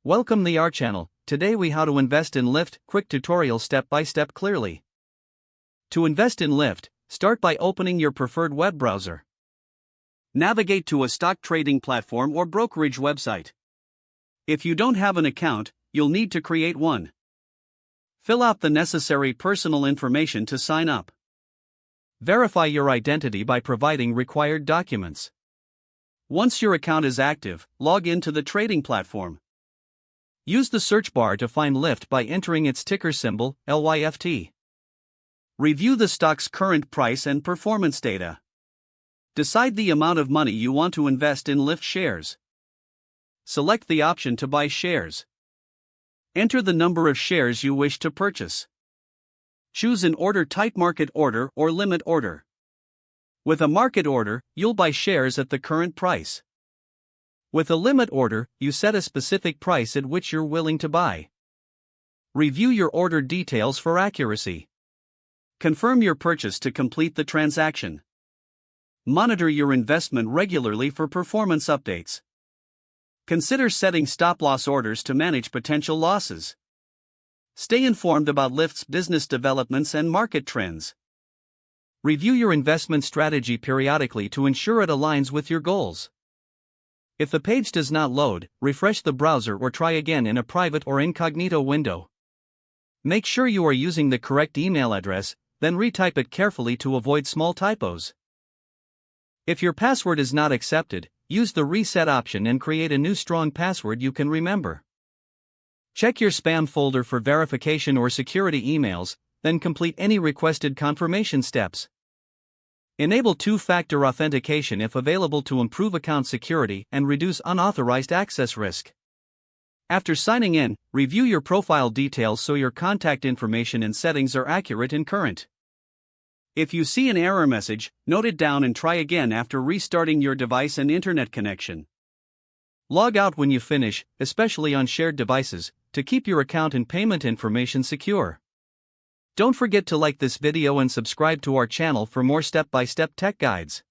Welcome to our channel. Today we how to invest in Lyft, quick tutorial step by step clearly. To invest in Lyft, start by opening your preferred web browser. Navigate to a stock trading platform or brokerage website. If you don't have an account, you'll need to create one. Fill out the necessary personal information to sign up. Verify your identity by providing required documents. Once your account is active, log into the trading platform. Use the search bar to find Lyft by entering its ticker symbol, LYFT. Review the stock's current price and performance data. Decide the amount of money you want to invest in Lyft shares. Select the option to buy shares. Enter the number of shares you wish to purchase. Choose an order type: market order or limit order. With a market order, you'll buy shares at the current price. With a limit order, you set a specific price at which you're willing to buy. Review your order details for accuracy. Confirm your purchase to complete the transaction. Monitor your investment regularly for performance updates. Consider setting stop-loss orders to manage potential losses. Stay informed about Lyft's business developments and market trends. Review your investment strategy periodically to ensure it aligns with your goals. If the page does not load, refresh the browser or try again in a private or incognito window. Make sure you are using the correct email address, then retype it carefully to avoid small typos. If your password is not accepted, use the reset option and create a new strong password you can remember. Check your spam folder for verification or security emails, then complete any requested confirmation steps. Enable two-factor authentication if available to improve account security and reduce unauthorized access risk. After signing in, review your profile details so your contact information and settings are accurate and current. If you see an error message, note it down and try again after restarting your device and internet connection. Log out when you finish, especially on shared devices, to keep your account and payment information secure. Don't forget to like this video and subscribe to our channel for more step-by-step tech guides.